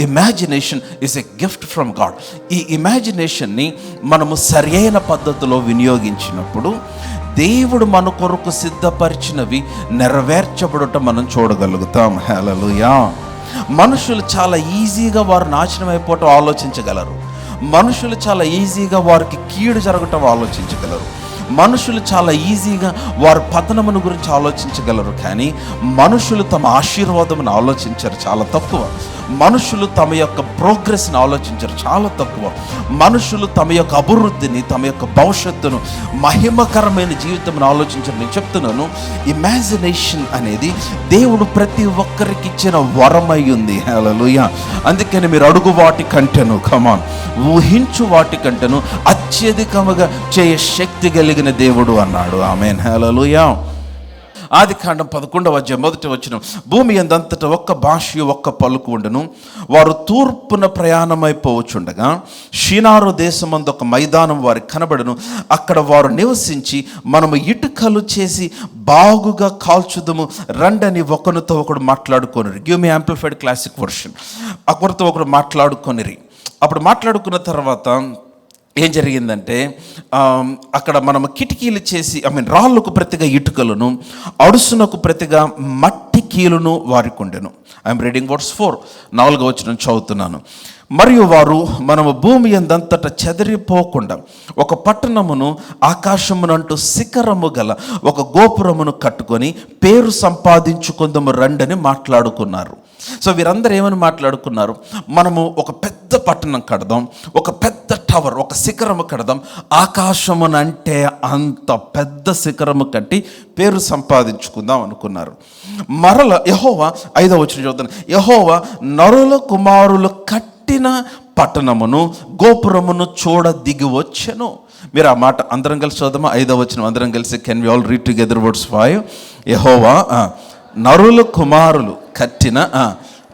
Imagination is a gift from God. ఈ ఇమాజినేషన్ని మనము సరైన పద్ధతిలో వినియోగించినప్పుడు దేవుడు మన కొరకు సిద్ధపరిచినవి నెరవేర్చబడటం మనం చూడగలుగుతాం. హల్లెలూయా. మనుషులు చాలా ఈజీగా వారు నాశనం అయిపోవటం ఆలోచించగలరు. మనుషులు చాలా ఈజీగా వారికి కీడు జరగటం ఆలోచించగలరు. మనుషులు చాలా ఈజీగా వారి పతనమును గురించి ఆలోచించగలరు. కానీ మనుషులు తమ ఆశీర్వాదమును ఆలోచించరు, చాలా తక్కువ. మనుషులు తమ యొక్క ప్రోగ్రెస్ని ఆలోచించరు, చాలా తక్కువ. మనుషులు తమ యొక్క అభివృద్ధిని, తమ యొక్క భవిష్యత్తును, మహిమకరమైన జీవితంను ఆలోచించరు. నేను చెప్తున్నాను, ఇమాజినేషన్ అనేది దేవుడు ప్రతి ఒక్కరికి ఇచ్చిన వరమై ఉంది. హల్లెలూయా. అందుకని మీరు అడుగు వాటి కంటేను, కమాన్, ఊహించు వాటి కంటేను అత్యధికముగా చేయ శక్తి కలిగిన దేవుడు అన్నాడు. ఆమేన్. హల్లెలూయా. ఆదికాండం 11వ అధ్యాయం 1వ వచనం, భూమి యందంతటా ఒక్క భాషయు ఒక్క పలుకు ఉండెను. వారు తూర్పున ప్రయాణమైపోవచ్చుండగా షినారు దేశమందు ఒక మైదానం వారికి కనబడెను. అక్కడ వారు నివసించి, మనము ఇటుకలు చేసి బాగుగా కాల్చుదము రండని ఒకరితో ఒకడు మాట్లాడుకొనిరి. Give me amplified classic version. ఒకరితో ఒకడు మాట్లాడుకొనిరి. అప్పుడు మాట్లాడుకున్న తర్వాత ఏం జరిగిందంటే, అక్కడ మనం కిటికీలు చేసి, రాళ్ళకు ప్రతిగా ఇటుకలను, అడుసునకు ప్రతిగా మట్టి కీలును వారికి ఉండెను. ఐఎమ్ రీడింగ్ వర్స్ 4, 4వ వచనం చదువుతున్నాను. మరియు వారు మనము భూమి యందంతట చెదిరిపోకుండా ఒక పట్టణమును ఆకాశమునంటూ శిఖరము గల ఒక గోపురమును కట్టుకొని పేరు సంపాదించుకుందాము రండని మాట్లాడుకున్నారు. సో వీరందరూ ఏమని మాట్లాడుకున్నారు? మనము ఒక పెద్ద పట్టణం కడదాం, ఒక పెద్ద టవర్, ఒక శిఖరము కడదాం. ఆకాశమునంటే అంత పెద్ద శిఖరము కట్టి పేరు సంపాదించుకుందాం అనుకున్నారు. మరల యెహోవా, 5వ వచనం చదువుతాను, యెహోవా నరుల కుమారులు కట్టిన పట్టణమును గోపురమును చూడ దిగి వచ్చెను. మీరు ఆ మాట అందరం కలిసి చదువుదామా? 5వ వచనం అందరం కలిసి. Can we all read together words 5? యెహోవా నరుల కుమారులు కట్టిన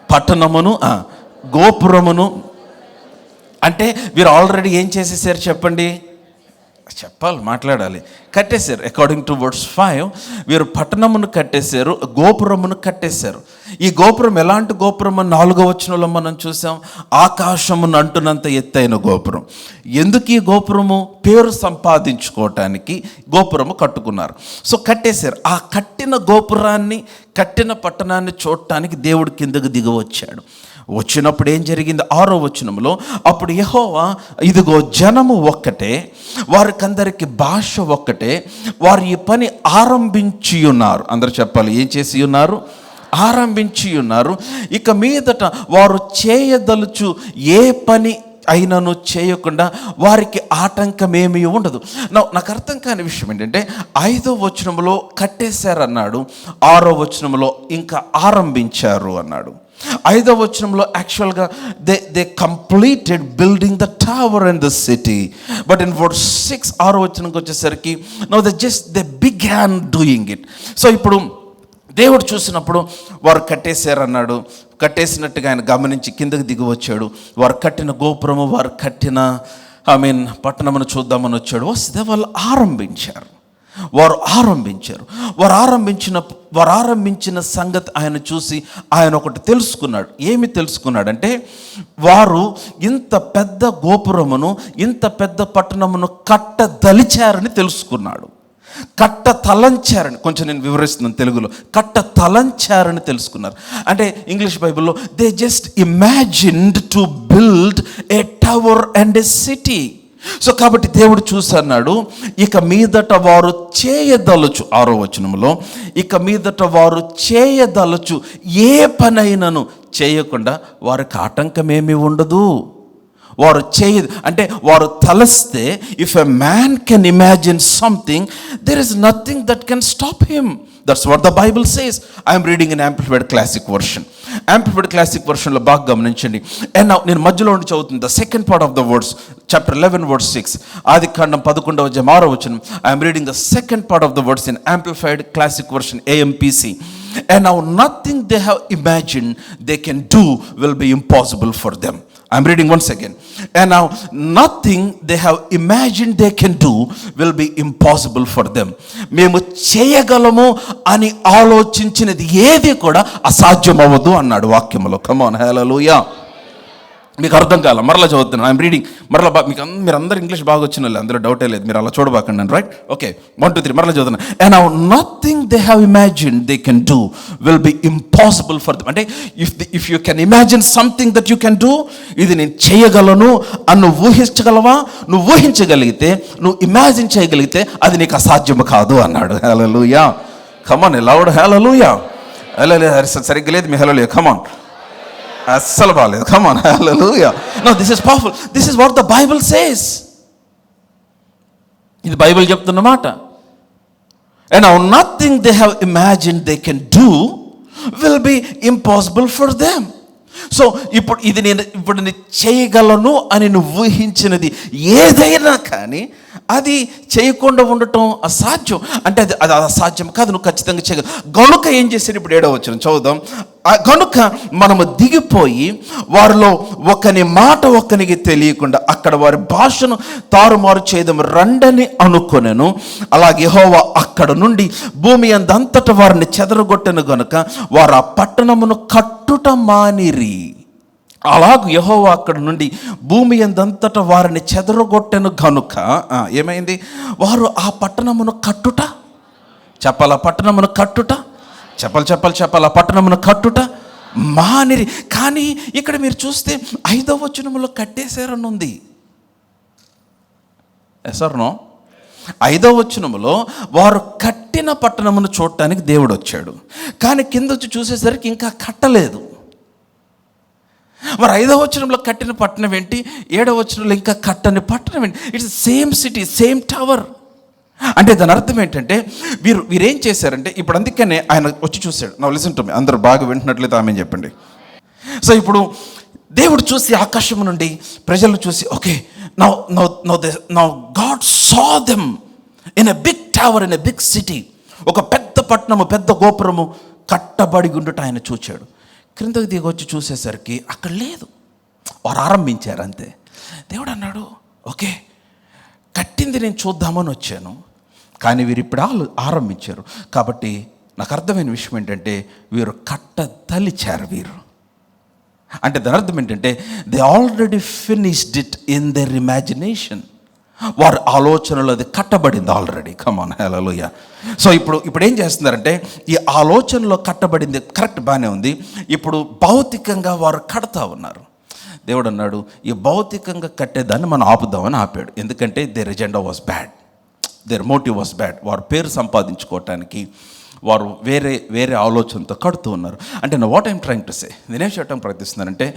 పట్టణమును గోపురమును, అంటే వీరు ఆల్రెడీ ఏం చేసేసారు చెప్పండి? చెప్పాలి, మాట్లాడాలి. కట్టేశారు. అకార్డింగ్ టు వర్డ్స్ 5 వీరు పట్టణమును కట్టేశారు, గోపురమును కట్టేశారు. ఈ గోపురం ఎలాంటి గోపురం అని 4వ వచనంలో మనం చూసాం. ఆకాశమును అంటున్నంత ఎత్తైన గోపురం. ఎందుకు ఈ గోపురము? పేరు సంపాదించుకోవటానికి గోపురము కట్టుకున్నారు. సో కట్టేశారు. ఆ కట్టిన గోపురాన్ని, కట్టిన పట్టణాన్ని చూడటానికి దేవుడు కిందకు దిగి వచ్చాడు. వచ్చినప్పుడు ఏం జరిగింది? 6వ వచనంలో, అప్పుడు యెహోవా, ఇదిగో జనము ఒక్కటే, వారికందరికి భాష ఒక్కటే, వారు ఈ పని ఆరంభించి ఉన్నారు. అందరూ చెప్పాలి, ఏం చేసి ఉన్నారు? ఆరంభించి ఉన్నారు. ఇక మీదట వారు చేయదలుచు ఏ పని అయినను చేయకుండా వారికి ఆటంకమేమీ ఉండదు. నాకు అర్థం కాని విషయం ఏంటంటే, 5వ వచనంలో కట్టేశారన్నాడు, 6వ వచనంలో ఇంకా ఆరంభించారు అన్నాడు. 5వ వచనంలో యాక్చువల్గా they completed building the tower and the city. But in verse 6, 6వ వచనంకి వచ్చేసరికి now they began doing it. So ఇప్పుడు దేవుడు చూసినప్పుడు వారు కట్టేశారన్నాడు. కట్టేసినట్టుగా ఆయన గమనించి కిందకి దిగి వచ్చాడు. వారు కట్టిన గోపురము, వారు కట్టిన పట్టణమును చూద్దామని వచ్చాడు. వస్తే వాళ్ళు ఆరంభించారు. వారు ఆరంభించిన సంగతి ఆయన చూసి ఆయన ఒకటి తెలుసుకున్నాడు. ఏమి తెలుసుకున్నాడంటే, వారు ఇంత పెద్ద గోపురమును, ఇంత పెద్ద పట్టణమును కట్టదలిచారని తెలుసుకున్నాడు. కట్ట తలంచారని, కొంచెం నేను వివరిస్తున్నాను తెలుగులో, కట్ట తలంచారని తెలుసుకున్నారు. అంటే ఇంగ్లీష్ బైబిల్లో they just imagined to build a tower and a city. So కాబట్టి దేవుడు చూసన్నాడు, ఇక మీదట వారు చేయదలచు, 6వ వచనంలో, ఇక మీదట వారు చేయదలచు ఏ పనైనను చేయకుండా వారికి ఆటంకమేమీ ఉండదు. వారు చేయదు అంటే వారు తలస్తే, if a man can imagine something, there is nothing that can stop him. That's what the Bible says. I'm reading in amplified classic version. Amplified classic వర్షన్లో బాగా గమనించండి. అండ్ నేను మధ్యలో ఉండి చదువుతుంది the second part of the words, chapter 11 verse 6, ఆదికాండం 11వ అధ్యాయం 6వ వచనం. I'm reading the second part of the words in amplified classic version, AMPC. And now nothing they have imagined they can do will be impossible for them. I'm reading once again. And now nothing they have imagined they can do will be impossible for them. మేము చేయగలము అని ఆలోచించినది ఏది కూడా అసాధ్యం అవ్వదు అన్నాడు వాక్యములో. Come on, hallelujah. మీకు అర్థం కాల, మరలా చదువుతున్నాను. ఐఎమ్ రీడింగ్ మరలా మీరు అందరు ఇంగ్లీష్ బాగా వచ్చిన వాళ్ళు, అందులో డౌటే లేదు, మీరు అలా చూడబాకండి. రైట్, ఓకే, 1 2 3 మరలా చదువుతున్నాను. And now nothing they have imagined they can do will be impossible for them. అంటే if you can imagine something that you can do, ఇది నేను చేయగలను అని నువ్వు ఊహించగలవా? నువ్వు ఊహించగలిగితే, నువ్వు ఇమాజిన్ చేయగలిగితే అది నీకు అసాధ్యము కాదు అన్నాడు. Hallelujah, come on loud hallelujah. Hallelujah. సరిగ్గా లేదు మీ హల్లెలూయా, కమాన్. అస్సలు బాగాలేదు, come on hallelujah. No, this is powerful. This is what the Bible says. ఇది బైబిల్ చెప్తున్న మాట. And now nothing they have imagined they can do will be impossible for them. So ఇప్పుడు నేను చేయగలను అని నువ్వు ఊహించినది ఏదైనా కానీ అది చేయకుండా ఉండటం అసాధ్యం. అంటే అది అసాధ్యం కాదు, నువ్వు ఖచ్చితంగా చేయగలవు. గనుక ఏం చేశాడు? ఇప్పుడు 7వ వచనం చదువుదాం. గనుక మనము దిగిపోయి వారిలో ఒకని మాట ఒకనికి తెలియకుండా అక్కడ వారి భాషను తారుమారు చేయడం రండని అనుకొనెను. అలాగే యెహోవా అక్కడ నుండి భూమి అందంతట వారిని చెదరగొట్టెను గనుక వారు ఆ పట్టణమును కట్టుట మానిరి. అలాగూ యెహోవా అక్కడ నుండి భూమి అందంతట వారిని చెదరగొట్టెను గనుక ఏమైంది? వారు ఆ పట్టణమును కట్టుట, చెప్పాల పట్టణమును కట్టుట, చెప్పాలి పట్టణమును కట్టుట మానిరి. కానీ ఇక్కడ మీరు చూస్తే 5వ వచనములో కట్టేశారని ఉంది. ఎసర్నో 5వ వచనములో వారు కట్టిన పట్టణమును చూడటానికి దేవుడు వచ్చాడు. కానీ కింద వచ్చి చూసేసరికి ఇంకా కట్టలేదు. మరి 5వ వచనంలో కట్టిన పట్టణం ఏంటి? 7వ వచనంలో ఇంకా కట్టని పట్టణం ఏంటి? It's same city, same tower. అంటే దాని అర్థం ఏంటంటే వీరేం చేశారంటే, ఇప్పుడు అందుకనే ఆయన వచ్చి చూశాడు. నా లిసన్ టు మీ, అందరూ బాగా వింటున్నట్లయితే ఆమె చెప్పండి. సో ఇప్పుడు దేవుడు చూసి ఆకాశం నుండి ప్రజలు చూసి, okay, now God saw them in a big tower in a big city. ఒక పెద్ద పట్టణము, పెద్ద గోపురము కట్టబడి ఉండుట ఆయన చూచాడు. క్రిందకి దిగి వచ్చి చూసేసరికి అక్కడ లేదు. వారు ఆరంభించారు అంతే. దేవుడు అన్నాడు, ఓకే, కట్టింది నేను చూద్దామని వచ్చాను, కానీ వీరు ఇప్పుడు ఆరంభించారు. కాబట్టి నాకు అర్థమైన విషయం ఏంటంటే వీరు కట్టదలిచారు. వీరు అంటే దాని అర్థం ఏంటంటే they already finished it in their imagination. వారి ఆలోచనలో అది కట్టబడింది ఆల్రెడీ. కమాన్ హల్లెలూయా. సో ఇప్పుడు ఏం చేస్తున్నారంటే ఈ ఆలోచనలో కట్టబడింది కరెక్ట్, బాగానే ఉంది. ఇప్పుడు భౌతికంగా వారు కడతా ఉన్నారు. దేవుడు అన్నాడు, ఈ భౌతికంగా కట్టేదాన్ని మనం ఆపుదామని ఆపాడు. ఎందుకంటే their agenda was bad, their motive was bad. వారు పేరు సంపాదించుకోవటానికి వారు వేరే ఆలోచనతో కడుతూ ఉన్నారు. అంటే నా what I'm trying to say, నేనేం చేయటం ప్రయత్నిస్తున్నానంటే,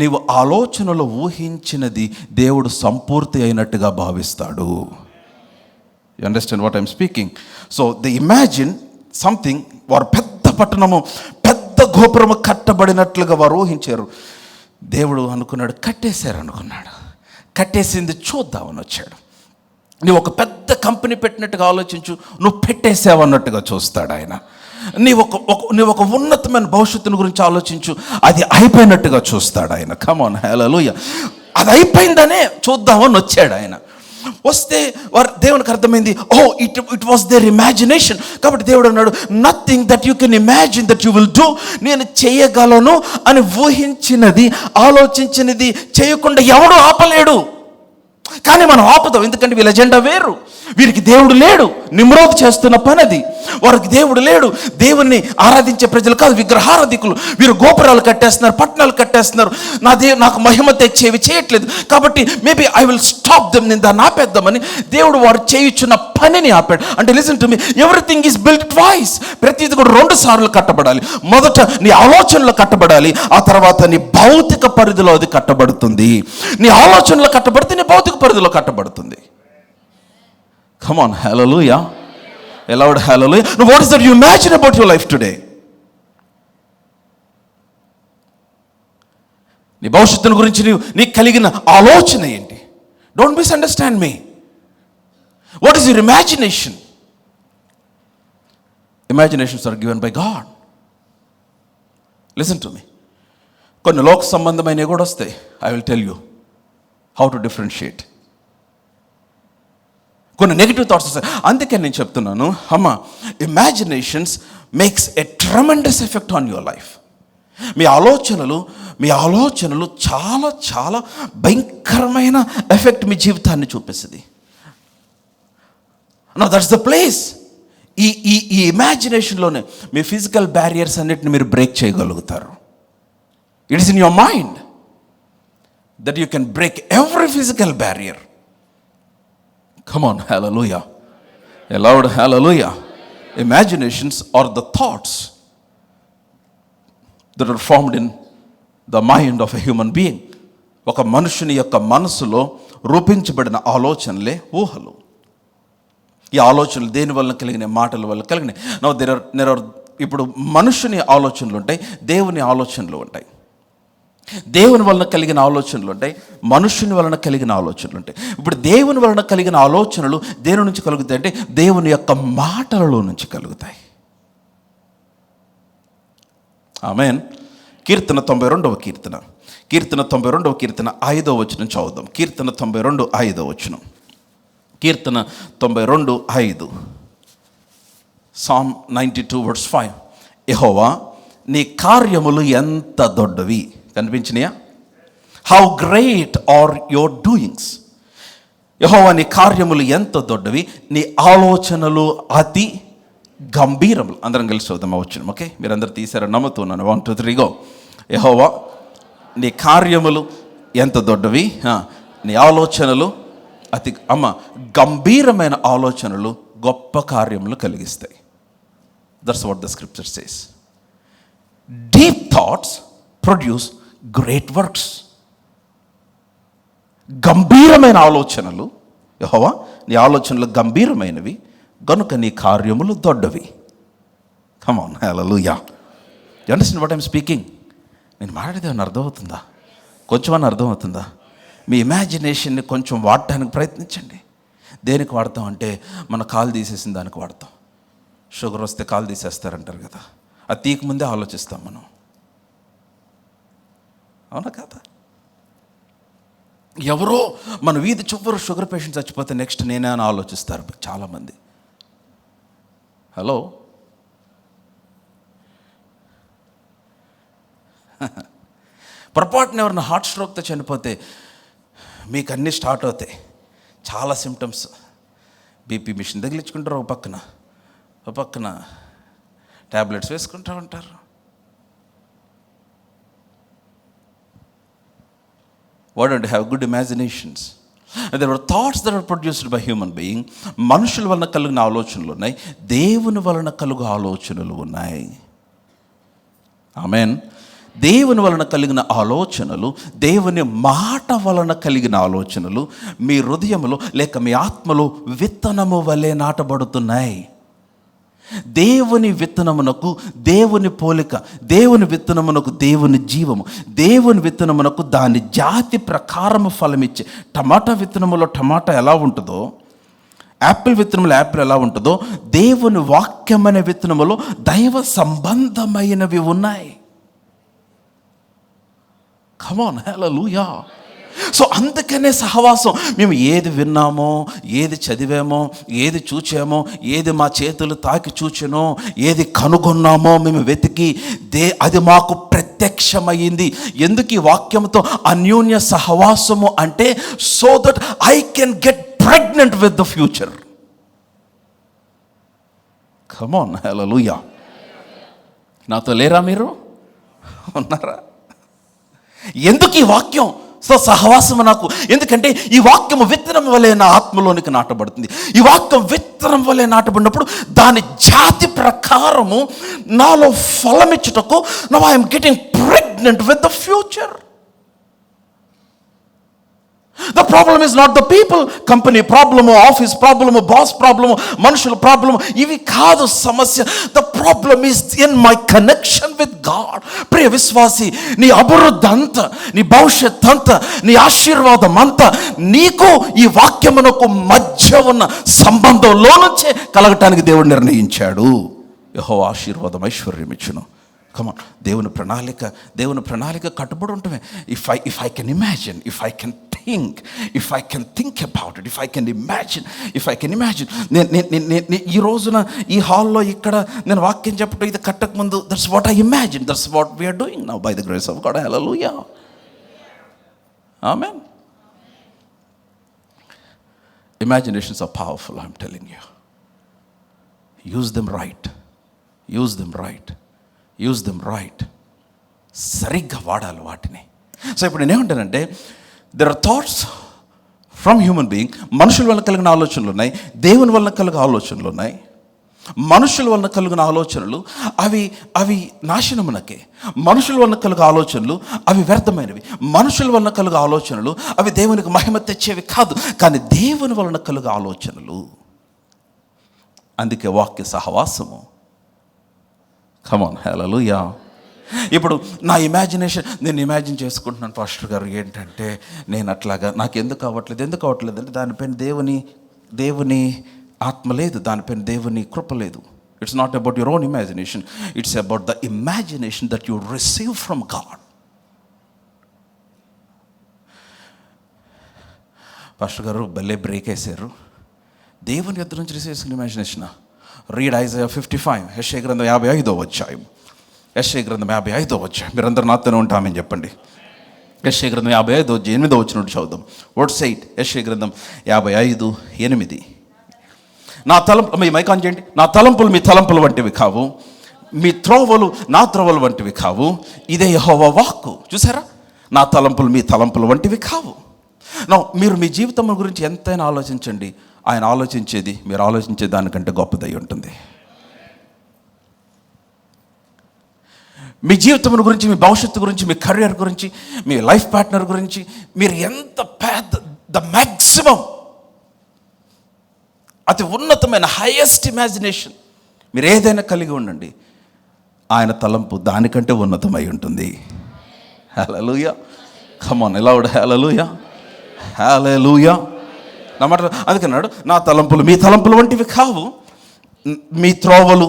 నీవు ఆలోచనలో ఊహించినది దేవుడు సంపూర్తి అయినట్టుగా భావిస్తాడు. You understand what I'm speaking? So they imagine something. వారు పెద్ద పట్టణము, పెద్ద గోపురము కట్టబడినట్లుగా వారు ఊహించారు. దేవుడు అనుకున్నాడు, కట్టేశారు అనుకున్నాడు. కట్టేసింది చూద్దామని వచ్చాడు. నువ్వు ఒక పెద్ద కంపెనీ పెట్టినట్టుగా ఆలోచించు, నువ్వు పెట్టేసావన్నట్టుగా చూస్తాడు ఆయన. నీవు ఒక ఉన్నతమైన భవిష్యత్తుని గురించి ఆలోచించు, అది అయిపోయినట్టుగా చూస్తాడు ఆయన. కమాన్ హల్లెలూయా. అది అయిపోయిందనే చూద్దామని వచ్చాడు ఆయన. వస్తే వారు దేవునికి అర్థమైంది, ఇట్ వాస్ దేర్ ఇమాజినేషన్. కాబట్టి దేవుడు అన్నాడు, nothing that you can imagine that you will do. నేను చేయగలను అని ఊహించినది, ఆలోచించినది చేయకుండా ఎవడు ఆపలేడు. కానీ మనం ఆపుదాం, ఎందుకంటే వీళ్ళ ఎజెండా వేరు. వీరికి దేవుడు లేడు. నిమ్రోద్ చేస్తున్న పని అది. వారికి దేవుడు లేడు. దేవుణ్ణి ఆరాధించే ప్రజలు కాదు, విగ్రహారాధికులు. వీరు గోపురాలు కట్టేస్తున్నారు, పట్టణాలు కట్టేస్తున్నారు. నాకు మహిమ తెచ్చేవి చేయట్లేదు. కాబట్టి maybe I will stop them, నేను దాన్ని ఆపేద్దామని దేవుడు వారు చేయుచున్న పనిని ఆపాడు. అంటే listen to me, everything is built twice. ప్రతిది కూడా 2 సార్లు కట్టబడాలి. మొదట నీ ఆలోచనలో కట్టబడాలి, ఆ తర్వాత నీ భౌతిక పరిధిలో అది కట్టబడుతుంది. నీ ఆలోచనలో కట్టబడితే నీ భౌతిక పరిధిలో కట్టబడుతుంది. Come on, hallelujah. Loud hallelujah. Now what is that you imagine about your life today? నీ భవిష్యత్తును గురించి నీకు కలిగిన ఆలోచన ఏంటి? Don't misunderstand me. What is your imagination? Imaginations are given by God. Listen to me. కొన్ని లోక సంబంధమైనవి కూడా వస్తాయి. I will tell you how to differentiate. కొన్ని నెగిటివ్ థాట్స్ వస్తాయి. అందుకే నేను చెప్తున్నాను, imaginations makes a tremendous effect on your life. మీ ఆలోచనలు చాలా చాలా భయంకరమైన ఎఫెక్ట్ మీ జీవితాన్ని చూపిస్తుంది. Now that's the place. ఈ ఇమాజినేషన్లోనే మీ ఫిజికల్ బ్యారియర్స్ అన్నిటిని మీరు బ్రేక్ చేయగలుగుతారు. It is in your mind that you can break every physical barrier. Come on, hallelujah, a loud hallelujah. Imaginations are the thoughts that are formed in the mind of a human being. ఒక మనుషుని యొక్క మనసులో రూపించబడిన ఆలోచనలే ఊహలు. ఈ ఆలోచనలు దేని వల్ల కలిగిన, మాటల వల్ల కలిగినాయి. నో దేర్ ఆర్ ఇప్పుడు మనుషుని ఆలోచనలు ఉంటాయి, దేవుని ఆలోచనలు ఉంటాయి. దేవుని వలన కలిగిన ఆలోచనలు ఉంటాయి, మనుషుని వలన కలిగిన ఆలోచనలు ఉంటాయి. ఇప్పుడు దేవుని వలన కలిగిన ఆలోచనలు దేని నుంచి కలుగుతాయి అంటే దేవుని యొక్క మాటలలో నుంచి కలుగుతాయి. ఆమేన్. కీర్తన 92వ కీర్తన 5వ వచనం చదువుదాం. కీర్తన 92 5వ వచనం. కీర్తన 92 5. Psalm 92 verse 5. యెహోవా నీ కార్యములు ఎంత దొడ్డవి. కనిపించినాయా? How great are your doings. యెహోవా నీ కార్యములు ఎంత దొడ్డవి, నీ ఆలోచనలు అతి గంభీరములు. అందరం కలిసి చూద్దాం వచ్చిన. ఓకే, మీరందరూ తీసారని నమ్ముతున్నాను. 1 2 3 గో. యెహోవా నీ కార్యములు ఎంత దొడ్డవి, నీ ఆలోచనలు అతి గంభీరమైన ఆలోచనలు గొప్ప కార్యములు కలిగిస్తాయి. That's what the scripture says. Deep thoughts produce great works. గంభీరమైన ఆలోచనలు, యెహోవా నీ ఆలోచనలు గంభీరమైనవి గనుక నీ కార్యములు దొడ్డవి. Come on, hallelujah. You understand what I'm speaking? నేను మాట్లాడేది ఏమన్నా అర్థమవుతుందా? కొంచెమన్నా అర్థమవుతుందా? మీ ఇమాజినేషన్ని కొంచెం వాడటానికి ప్రయత్నించండి. దేనికి వాడతాం అంటే మన కాలు తీసేసిన దానికి వాడతాం. షుగర్ వస్తే కాలు తీసేస్తారంటారు కదా, అది తీయకముందే ఆలోచిస్తాం మనం. అవునా కదా? ఎవరో మన వీధి చివరి షుగర్ పేషెంట్ చచ్చిపోతే నెక్స్ట్ నేనే అని ఆలోచిస్తారు చాలామంది. హలో, పొరపాటున ఎవరైనా హార్ట్ స్ట్రోక్తో చనిపోతే మీకు అన్నీ స్టార్ట్ అవుతాయి, చాలా సిమ్టమ్స్. బీపీ మిషన్ తగిలించుకుంటారు, ఒక పక్కన ట్యాబ్లెట్స్ వేసుకుంటూ ఉంటారు. Why don't you have good imaginations? And there were thoughts that are produced by human being. మనుషుల వలన కలిగిన ఆలోచనలు ఉన్నాయి, దేవుని వలన కలుగు ఆలోచనలు ఉన్నాయి. ఆమేన్. దేవుని వలన కలిగిన ఆలోచనలు, దేవుని మాట వలన కలిగిన ఆలోచనలు మీ హృదయములో లేక మీ ఆత్మలో విత్తనము వలె నాటబడుతున్నాయి. దేవుని విత్తనమునకు దేవుని పోలిక, దేవుని విత్తనమునకు దేవుని జీవము, దేవుని విత్తనమునకు దాని జాతి ప్రకారము ఫలమిచ్చే. టమాటా విత్తనములో టమాటా ఎలా ఉంటుందో, యాపిల్ విత్తనములో యాపిల్ ఎలా ఉంటుందో, దేవుని వాక్యమనే విత్తనములో దైవ సంబంధమైనవి ఉన్నాయి. Come on, hallelujah. సో అందుకనే సహవాసం. మేము ఏది విన్నామో, ఏది చదివామో, ఏది చూచామో, ఏది మా చేతులు తాకి చూచానో, ఏది కనుగొన్నామో మేము వెతికి అది మాకు ప్రత్యక్షమైంది. ఎందుకు ఈ వాక్యంతో అన్యోన్య సహవాసము అంటే so that I can get pregnant with the future. Come on, hallelujah. నాతో లేరా? మీరు ఉన్నారా? ఎందుకు ఈ వాక్యం? సో సహవాసము నాకు ఎందుకంటే ఈ వాక్యము విత్తనం వలె నా ఆత్మలోనికి నాటబడుతుంది. ఈ వాక్యం విత్తనం వలె నాటబడినప్పుడు దాని జాతి ప్రకారము నాలో ఫలమిచ్చుటకు now I am getting pregnant with the future. The problem is not the people, company problem, office problem, boss problem, మనుషుల problem. ఇవి కాదు సమస్య. The problem is in my connection with God. ప్రియ విశ్వాసి, నీ అభివృద్ధి అంతా, నీ భవిష్యత్ అంతా, నీ ఆశీర్వాదం అంతా నీకు ఈ వాక్యమునకు మధ్య ఉన్న సంబంధంలో నుంచే కలగటానికి దేవుడు నిర్ణయించాడు. యెహోవా ఆశీర్వాదం ఐశ్వర్యం ఇచ్చును. కమాన్, దేవుని ప్రణాళిక కట్టుబడి ఉంటుంది. If I can imagine, if I can think about it, if I can imagine, ఈ రోజున ఈ హాల్లో ఇక్కడ నేను వాక్యం చెప్పడం ఇది కట్టక ముందు, that's what I imagine, that's what we're doing now by the grace of God. Hallelujah, amen. Imaginations are powerful, I'm telling you. Use them right. సరిగ్గా వాడాలి వాటిని. సో ఇప్పుడు నేనేమంటానంటే, there are thoughts from human being. మనుషుల వల్ల కలిగిన ఆలోచనలు ఉన్నాయి, దేవుని వల్ల కలిగిన ఆలోచనలు ఉన్నాయి. మనుషుల వల్ల కలిగిన ఆలోచనలు అవి నాశనమునకే. మనుషుల వల్ల కలిగే ఆలోచనలు అవి వ్యర్థమైనవి. మనుషుల వల్ల కలిగే ఆలోచనలు అవి దేవునికి మహిమ తెచ్చేవి కాదు. కానీ దేవుని వలన కలిగే ఆలోచనలు, అందుకే వాక్య సహవాసము. కమాన్, హల్లెలూయా. ఇప్పుడు నా ఇమాజినేషన్, నేను ఇమాజిన్ చేసుకుంటున్నాను పాస్టర్ గారు, ఏంటంటే నేను అట్లాగా నాకు ఎందుకు అవ్వట్లేదు అంటే దానిపైన దేవుని ఆత్మ లేదు, దానిపైన దేవుని కృప లేదు. It's not about your own imagination, it's about the imagination that you receive from God. Pastor గారు భలే బ్రేక్ వేశారు. దేవుని యొద్ద నుంచి రిసీవ్ చేసుకున్న ఇమాజినేషన్. రీడ్ ఐజయా 55, యెషయా గ్రంథం 55వ అధ్యాయం. యెషయా గ్రంథం 55వ అధ్యాయం. మీరందరూ నాతోనే ఉంటామని చెప్పండి. యెషయా గ్రంథం 55 8వ వచనం చదువుదాం. వర్డ్స్ 8, యెషయా గ్రంథం 55:8. నా తలంపు, మీ మైకాన్ చేయండి. నా తలంపులు మీ తలంపులు వంటివి కావు, మీ త్రోవలు నా త్రోవలు వంటివి కావు, ఇదే యెహోవా వాక్కు. చూసారా, నా తలంపులు మీ తలంపులు వంటివి కావు. మీరు మీ జీవితం గురించి ఎంతైనా ఆలోచించండి, ఆయన ఆలోచించేది మీరు ఆలోచించే దానికంటే గొప్పదై ఉంటుంది. మీ జీవితం గురించి, మీ భవిష్యత్తు గురించి, మీ కెరియర్ గురించి, మీ లైఫ్ పార్ట్నర్ గురించి మీరు ఎంత ద మ్యాక్సిమం, అతి ఉన్నతమైన హైయెస్ట్ ఇమాజినేషన్ మీరు ఏదైనా కలిగి ఉండండి, ఆయన తలంపు దానికంటే ఉన్నతమై ఉంటుంది. హల్లెలూయా, కమ్ ఆన్ లౌడ్ హల్లెలూయా, హల్లెలూయా. నా మాట అందుకన్నాడు, నా తలంపులు మీ తలంపులు వంటివి కావు, మీ త్రోవలు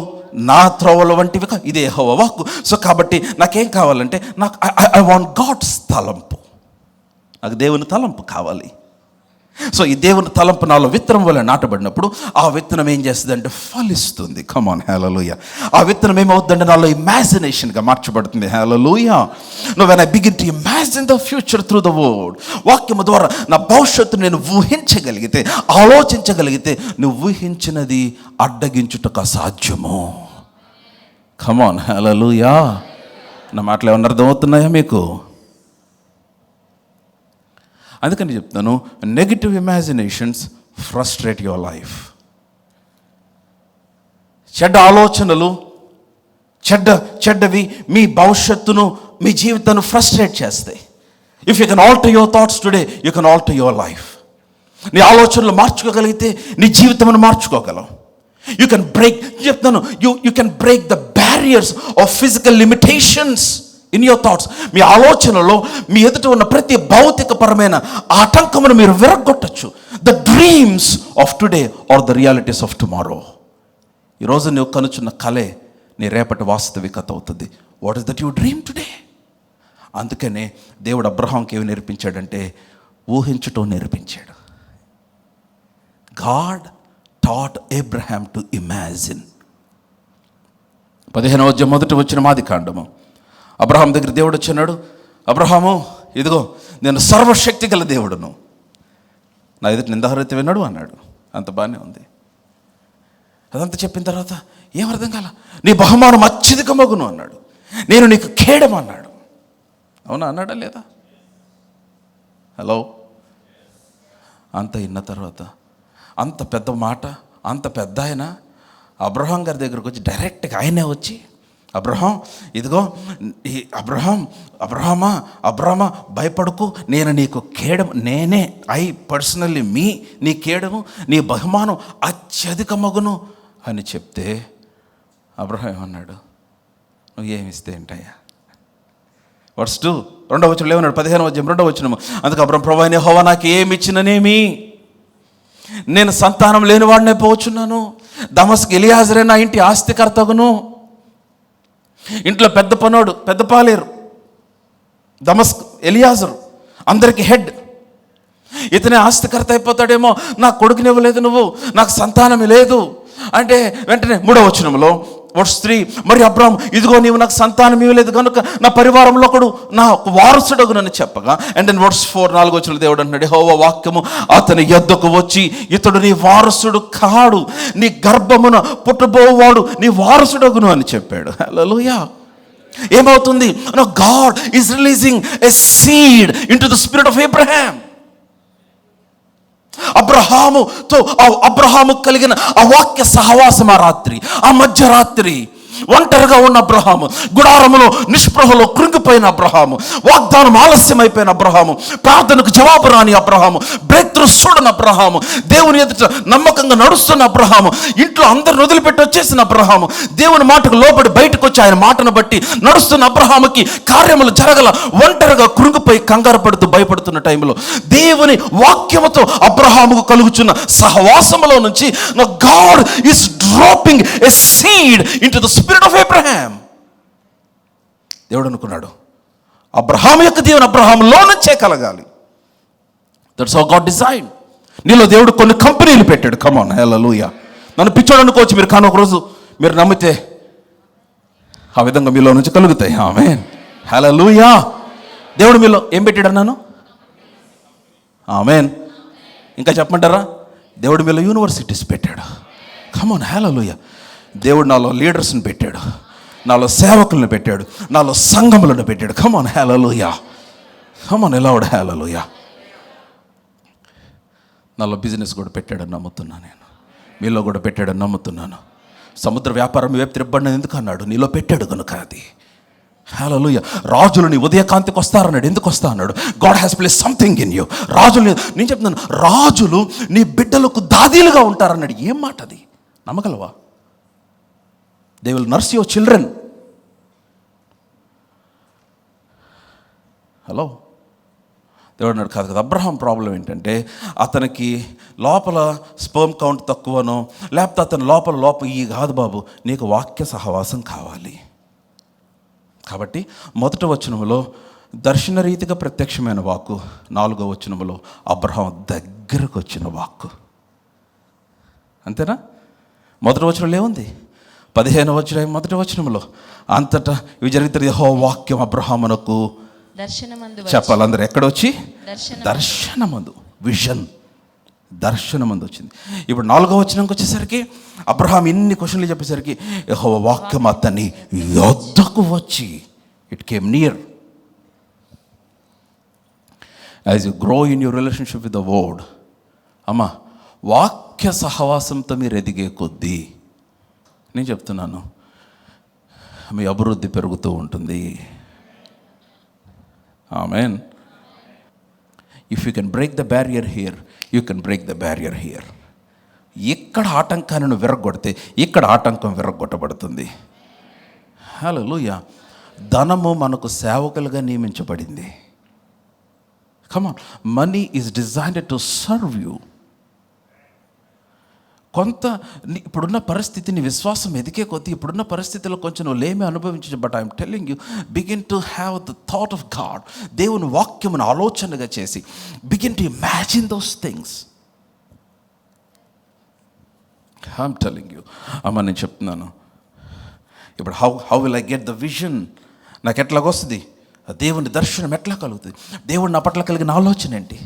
నా త్రోవల వంటివి కావు, ఇదే యెహోవా వాక్కు. సో కాబట్టి నాకేం కావాలంటే, నాకు ఐ వాంట్ గాడ్స్ తలంపు, నాకు దేవుని తలంపు కావాలి. సో ఈ దేవుని తలంపు నాలో విత్తనం వల్ల నాటబడినప్పుడు ఆ విత్తనం ఏం చేస్తుంది అంటే ఫలిస్తుంది. Come on hallelujah. ఆ విత్తనం ఏమవుతుందంటే నాలో ఇమాజినేషన్గా మార్చబడుతుంది. Hallelujah. No when I begin to imagine the future through the word, వాక్యము ద్వారా నా భవిష్యత్తు నేను ఊహించగలిగితే, ఆలోచించగలిగితే, నువ్వు ఊహించినది అడ్డగించుటకు అసాధ్యము. Come on hallelujah. నా మాటలు ఏమన్నా అర్థమవుతున్నాయా మీకు? అందుకని చెప్తాను, negative imaginations frustrate your life. చెడ్డ ఆలోచనలు, చెడ్డవి మీ భవిష్యత్తును, మీ జీవితాన్ని ఫ్రస్ట్రేట్ చేస్తాయి. If you can alter your thoughts today, you can alter your life. నీ ఆలోచనలు మార్చుకోగలిగితే నీ జీవితమును మార్చుకోగలవు. యూ కెన్ బ్రేక్, చెప్తాను, you can break the barriers of physical limitations in your thoughts. మీ ఆలోచనలో మీ ఎదుట ఉన్న ప్రతి భౌతికపరమైన ఆటంకమును మీరు విరగొట్టచ్చు. The dreams of today are the realities of tomorrow. ఈరోజు నువ్వు కనుచున్న కలే నీ రేపటి వాస్తవికత అవుతుంది. What is that you dream today? అందుకనే దేవుడు అబ్రహాంకి ఏమి నేర్పించాడంటే ఊహించటం నేర్పించాడు. God taught Abraham to imagine. 15వ అధ్యాయం మొదటి వచ్చిన మాది కాండము. అబ్రహాం దగ్గర దేవుడు వచ్చినాడు, అబ్రహాము ఇదిగో నేను సర్వశక్తి గల దేవుడును, నా ఎదుటి నిందాహరిత విన్నాడు అన్నాడు. అంత బాగానే ఉంది. అదంతా చెప్పిన తర్వాత ఏమర్థం కాల. నీ బహుమానం అత్యధికమగును అన్నాడు, నేను నీకు ఖేడం అన్నాడు. అవునా అన్నాడా లేదా? హలో. అంత విన్న తర్వాత అంత పెద్ద మాట, అంత పెద్ద ఆయన అబ్రహాం గారి దగ్గరకు వచ్చి డైరెక్ట్గా ఆయనే వచ్చి, అబ్రహాం ఇదిగో ఈ అబ్రహామా భయపడకు, నేను నీకు కేడము, నేనే పర్సనల్లీ నీ కేడము, నీ బహుమానం అత్యధికమగును అని చెప్తే అబ్రహాం ఏమన్నాడు? నువ్వు ఏమిస్తే ఏంటయ్యా? వర్స్ 2 2వ వచనంలో ఏమన్నాడు? 15వ అధ్యాయం 2వ వచనము. అందుకు అబ్రహాం, ప్రభువైన యెహోవా నాకు ఏమి ఇచ్చిననేమి, నేను సంతానం లేనివాడినే పోవచ్చున్నాను, దమస్కు ఎలియాజరే నా ఇంటి ఆస్తికర్తగును. ఇంట్లో పెద్ద పనోడు, పెద్ద పాలేరు, దమస్క్ ఎలియాజరు అందరికి హెడ్. ఇతనే ఆస్తికర్త అయిపోతాడేమో, నా కొడుకుని ఇవ్వలేదు నువ్వు, నాకు సంతానమే లేదు అంటే వెంటనే 3వ వచనంలో వర్స్ 3, మరి అబ్రాహాము, ఇదిగో నీవు నాకు సంతానం ఇవ్వలేదు కనుక నా పరివారంలో ఒకడు నా వారసుడగునని చెప్పగా, అండ్ దెన్ వర్స్ 4, 4వ వచనంలో దేవుడు అంటున్నాడు, యెహోవా వాక్యము అతని యొద్దకు వచ్చి, ఇతడు నీ వారసుడు కాడు, నీ గర్భమున పుట్టబోవాడు నీ వారసుడగును అని చెప్పాడు. హల్లెలూయా. ఏమవుతుంది? God is releasing a seed into the spirit of Abraham. Abraham కలిగిన ఆ వాక్య సహవాసం, ఆ రాత్రి, ఆ మధ్యరాత్రి ఒంటరిగా ఉన్న అబ్రహాము, గుడారములో నిష్ప్రహలో కృంగిపోయిన అబ్రహాము, వాగ్దానం ఆలస్యమైపోయిన అబ్రహాము, ప్రార్థనకు జవాబు రాని అబ్రహాము, బ్రేక్ త్రూ చూడని అబ్రహాము, దేవుని ఎదుట నమ్మకంగా నడుస్తున్న అబ్రహాము, ఇంట్లో అందరిని వదిలిపెట్టి వచ్చేసిన అబ్రహాము, దేవుని మాటకు లోబడి బయటకు వచ్చి ఆయన మాటను బట్టి నడుస్తున్న అబ్రహాముకి కార్యములు జరగల, ఒంటరిగా కృంగిపోయి కంగారు పడుతూ భయపడుతున్న టైంలో దేవుని వాక్యముతో అబ్రహాముకు కలుగుచున్న సహవాసములో నుంచి God is dropping a seed into the spirit of Abraham. దేవుడు అనుకున్నాడు అబ్రహాం యొక్క దేవుని అబ్రహాంలో నుంచే కలగాలి. That's how God design. నీలో దేవుడు కొన్ని కంపెనీలు పెట్టాడు. కమ్ ఆన్, హల్లెలూయా. నన్ను పిచ్చోడు అనుకోవచ్చు మీరు, కానీ ఒకరోజు మీరు నమ్మితే ఆ విధంగా మీలో నుంచి కలుగుతాయి. ఆమేన్, హల్లెలూయా. దేవుడు మీలో ఏం పెట్టాడు అన్నాను? ఆమేన్. ఇంకా చెప్పమంటారా? దేవుడు మీలో యూనివర్సిటీస్ పెట్టాడు. కమ్ ఆన్, హల్లెలూయా. దేవుడు నాలో లీడర్స్ని పెట్టాడు, నాలో సేవకులను పెట్టాడు, నాలో సంఘములను పెట్టాడు. Come on, hallelujah. Come on, aloud, hallelujah. నాలో బిజినెస్ కూడా పెట్టాడని నమ్ముతున్నాను నేను, మీలో కూడా పెట్టాడని నమ్ముతున్నాను. సముద్ర వ్యాపారం వైపు తిరగబడిన ఎందుకు అన్నాడు? నీలో పెట్టాడు కనుక అది. హల్లెలూయా. రాజులు నీ ఉదయకాంతికి వస్తారన్నాడు. ఎందుకు వస్తా అన్నాడు? God has place something in you. రాజులు, నేను చెప్తున్నాను, రాజులు నీ బిడ్డలకు దాదీలుగా ఉంటారన్నాడు. ఏం మాట అది? నమ్మగలవా? They will nurse your children. Hello, దేవుడు అన్నాడు కాదు కదా. అబ్రహాం ప్రాబ్లం ఏంటంటే అతనికి లోపల స్పర్మ్ కౌంట్ తక్కువనో, లేకపోతే అతని లోపల ఈ కాదు బాబు, నీకు వాక్య సహవాసం కావాలి. కాబట్టి 1వ వచనములో దర్శన రీతిగా ప్రత్యక్షమైన వాక్కు, 4వ వచనములో అబ్రహాం దగ్గరకు వచ్చిన వాక్కు. అంతేనా? 1వ వచనంలో ఏముంది? 15వ వచనం 1వ వచనంలో అంతటా ఇవి జరిగితే యెహోవా వాక్యం అబ్రహామునకు చెప్పాలి. అందరూ ఎక్కడొచ్చి? దర్శనమందు, విజన్, దర్శనమందు వచ్చింది. ఇప్పుడు 4వ వచనంకి వచ్చేసరికి అబ్రహాం ఇన్ని క్వశ్చన్లు చెప్పేసరికి యెహోవా వాక్యం అతని యొద్దకు వచ్చి, it came near. As you grow in your relationship with the word, అమ్మా, వాక్య సహవాసంతో మీరు ఎదిగే కొద్దీ నేను చెప్తున్నాను మీ అభివృద్ధి పెరుగుతూ ఉంటుంది. Amen. If you can break the barrier here, you can break the barrier here. ఇక్కడ ఆటంకాన్ని విరగొడితే ఇక్కడ ఆటంకం విరగొట్టబడుతుంది. హల్లెలూయా. ధనము మనకు సేవకులుగా నియమించబడింది. Come on, money is designed to serve you. కొంత ఇప్పుడున్న పరిస్థితిని విశ్వాసం ఎదిగే కొద్దీ ఇప్పుడున్న పరిస్థితుల్లో కొంచెం నువ్వు లేమి అనుభవించు. But I'm telling you, begin to have the thought of God. దేవుని వాక్యమును ఆలోచనగా చేసి begin to imagine those things. I'm telling you అమ్మ, నేను చెప్తున్నాను ఇప్పుడు how will I get the vision? నాకు ఎట్లాగొస్తుంది? దేవుని దర్శనం ఎట్లా కలుగుతుంది? దేవుడు నా పట్ల కలిగిన ఆలోచన ఏంటి?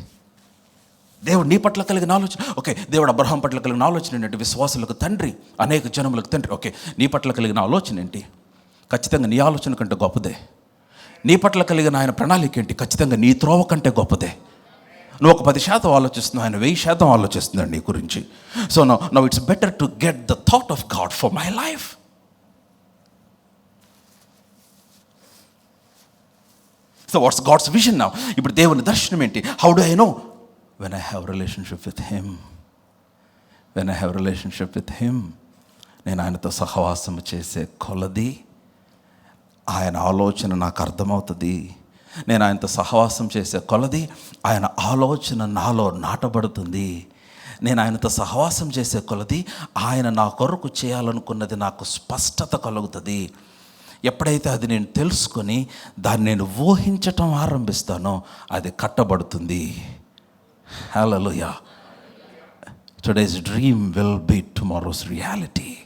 దేవుడు నీ పట్ల కలిగిన ఆలోచన. ఓకే, దేవుడు అబ్రహాం పట్ల కలిగిన ఆలోచన ఏంటంటే విశ్వాసులకు తండ్రి, అనేక జనములకు తండ్రి. ఓకే, నీ పట్ల కలిగిన ఆలోచన ఏంటి? ఖచ్చితంగా నీ ఆలోచన కంటే గొప్పదే. నీ పట్ల కలిగిన ఆయన ప్రణాళిక ఏంటి? ఖచ్చితంగా నీ త్రోవ కంటే గొప్పదే. నువ్వు ఒక 10% ఆలోచిస్తున్నావు, ఆయన 1000% ఆలోచిస్తున్నాడు నీ గురించి. So now it's better to get the thought of God for my life. So what's God's vision now? ఇప్పుడు దేవుని దర్శనం ఏంటి? How do I know? When I have relationship with him, when I have relationship with him, నేను ఆయనతో సహవాసం చేసే కొలది ఆయన ఆలోచన నాకు అర్థమవుతుంది. నేను ఆయనతో సహవాసం చేసే కొలది ఆయన ఆలోచన నాలో నాటబడుతుంది. నేను ఆయనతో సహవాసం చేసే కొలది ఆయన నా కొరకు చేయాలనుకున్నది నాకు స్పష్టత కలుగుతుంది. ఎప్పుడైతే అది నేను తెలుసుకొని దాన్ని నేను ఊహించటం ఆరంభిస్తానో అది కట్టబడుతుంది. హల్లెలూయా. Today's dream will be tomorrow's reality.